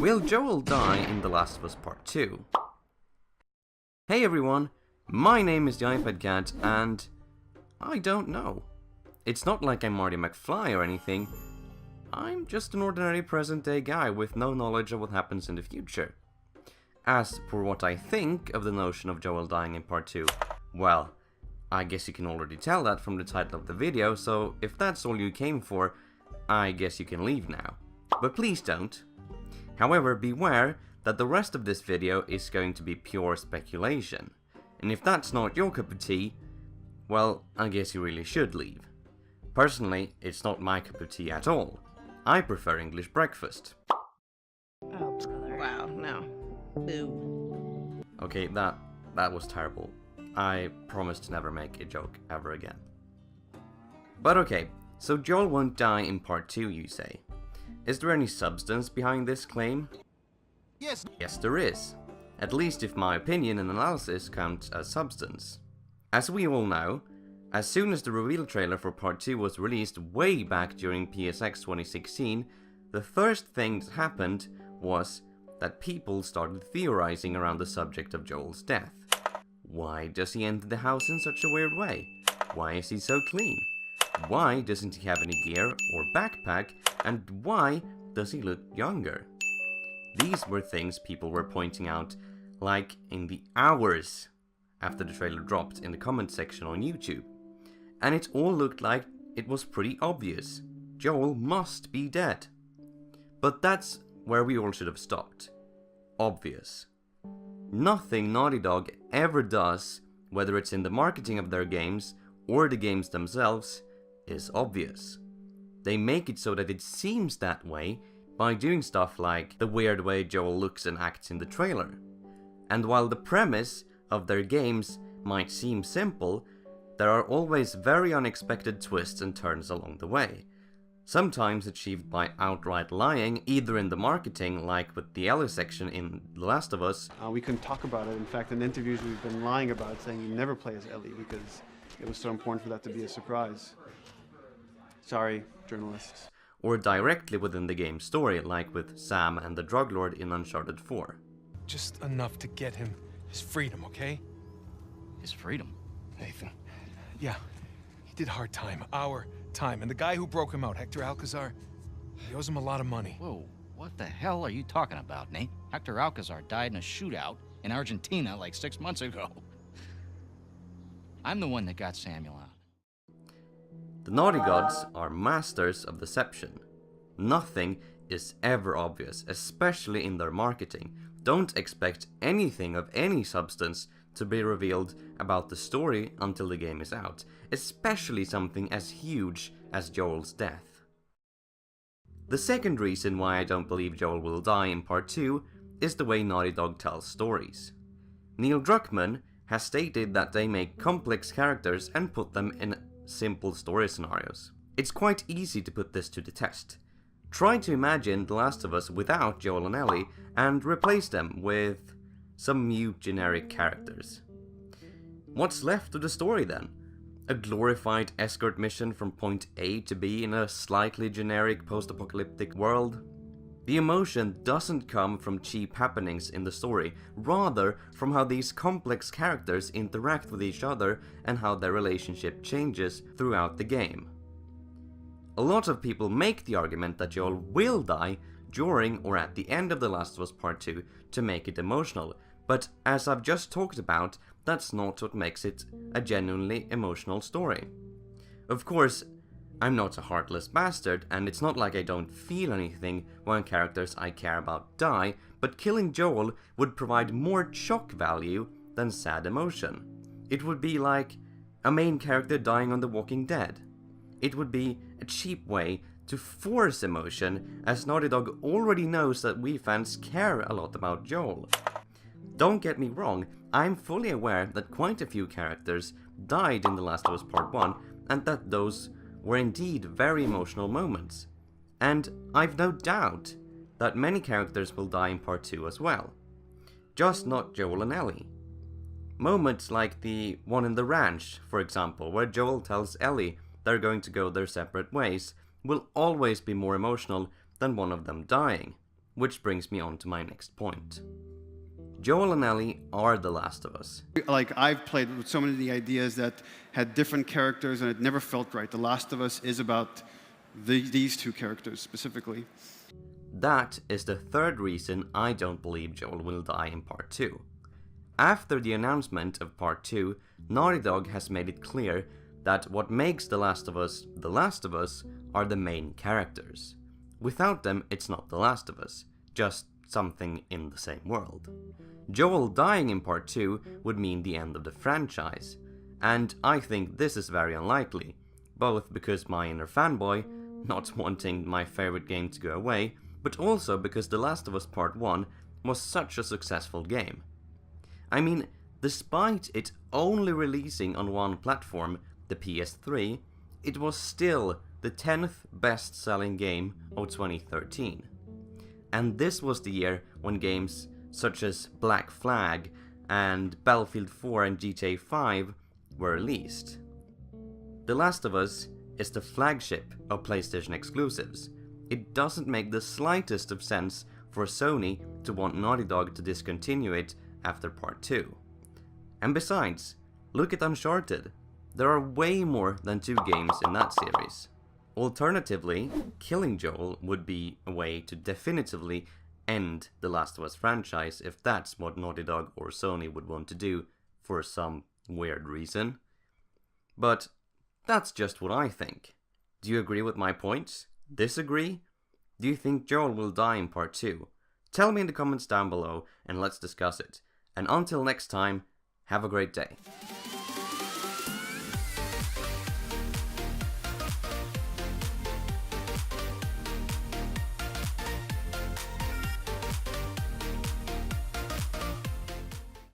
Will Joel die in The Last of Us Part 2? Hey everyone, my name is the iPad Cat, and I don't know. It's not like I'm Marty McFly or anything. I'm just an ordinary present-day guy with no knowledge of what happens in the future. As for what I think of the notion of Joel dying in Part 2, well, I guess you can already tell that from the title of the video, so if that's all you came for, I guess you can leave now. But please don't. However, beware that the rest of this video is going to be pure speculation. And if that's not your cup of tea, well, I guess you really should leave. Personally, it's not my cup of tea at all. I prefer English breakfast. Oh, brother. Wow, no. Boo. Okay, that was terrible. I promise to never make a joke ever again. But okay, so Joel won't die in Part 2, you say. Is there any substance behind this claim? Yes. Yes, there is. At least if my opinion and analysis count as substance. As we all know, as soon as the reveal trailer for Part 2 was released way back during PSX 2016, the first thing that happened was that people started theorizing around the subject of Joel's death. Why does he enter the house in such a weird way? Why is he so clean? Why doesn't he have any gear or backpack? And why does he look younger? These were things people were pointing out, like in the hours after the trailer dropped in the comment section on YouTube. And it all looked like it was pretty obvious. Joel must be dead. But that's where we all should have stopped. Obvious. Nothing Naughty Dog ever does, whether it's in the marketing of their games or the games themselves, is obvious. They make it so that it seems that way by doing stuff like the weird way Joel looks and acts in the trailer. And while the premise of their games might seem simple, there are always very unexpected twists and turns along the way. Sometimes achieved by outright lying, either in the marketing, like with the Ellie section in The Last of Us. We couldn't talk about it. In fact, in interviews we've been lying about it, saying you never play as Ellie because it was so important for that to be a surprise. Sorry, journalists. Or directly within the game's story, like with Sam and the drug lord in Uncharted 4. Just enough to get him his freedom, okay? His freedom? Nathan. Yeah, he did hard time, our time. And the guy who broke him out, Hector Alcazar, he owes him a lot of money. Whoa, what the hell are you talking about, Nate? Hector Alcazar died in a shootout in Argentina like 6 months ago. I'm the one that got Samuel out. The Naughty Gods are masters of deception. Nothing is ever obvious, especially in their marketing. Don't expect anything of any substance to be revealed about the story until the game is out, especially something as huge as Joel's death. The second reason why I don't believe Joel will die in Part 2 is the way Naughty Dog tells stories. Neil Druckmann has stated that they make complex characters and put them in simple story scenarios. It's quite easy to put this to the test. Try to imagine The Last of Us without Joel and Ellie and replace them with some mute generic characters. What's left of the story then? A glorified escort mission from point A to B in a slightly generic post-apocalyptic world? The emotion doesn't come from cheap happenings in the story, rather from how these complex characters interact with each other and how their relationship changes throughout the game. A lot of people make the argument that Joel will die during or at the end of The Last of Us Part 2 to make it emotional, but as I've just talked about, that's not what makes it a genuinely emotional story. Of course, I'm not a heartless bastard, and it's not like I don't feel anything when characters I care about die, but killing Joel would provide more shock value than sad emotion. It would be like a main character dying on The Walking Dead. It would be a cheap way to force emotion, as Naughty Dog already knows that we fans care a lot about Joel. Don't get me wrong, I'm fully aware that quite a few characters died in The Last of Us Part 1, and that those were indeed very emotional moments. And I've no doubt that many characters will die in Part 2 as well. Just not Joel and Ellie. Moments like the one in the ranch, for example, where Joel tells Ellie they're going to go their separate ways, will always be more emotional than one of them dying. Which brings me on to my next point. Joel and Ellie are The Last of Us. Like, I've played with so many of the ideas that had different characters and it never felt right. The Last of Us is about these two characters specifically. That is the third reason I don't believe Joel will die in Part 2. After the announcement of Part 2, Naughty Dog has made it clear that what makes The Last of Us are the main characters. Without them, it's not The Last of Us, just something in the same world. Joel dying in Part 2 would mean the end of the franchise, and I think this is very unlikely, both because my inner fanboy, not wanting my favorite game to go away, but also because The Last of Us Part 1 was such a successful game. I mean, despite it only releasing on one platform, the PS3, it was still the 10th best-selling game of 2013. And this was the year when games such as Black Flag and Battlefield 4 and GTA 5 were released. The Last of Us is the flagship of PlayStation exclusives. It doesn't make the slightest of sense for Sony to want Naughty Dog to discontinue it after Part 2. And besides, look at Uncharted. There are way more than 2 games in that series. Alternatively, killing Joel would be a way to definitively end the Last of Us franchise if that's what Naughty Dog or Sony would want to do for some weird reason. But that's just what I think. Do you agree with my points? Disagree? Do you think Joel will die in Part 2? Tell me in the comments down below and let's discuss it. And until next time, have a great day.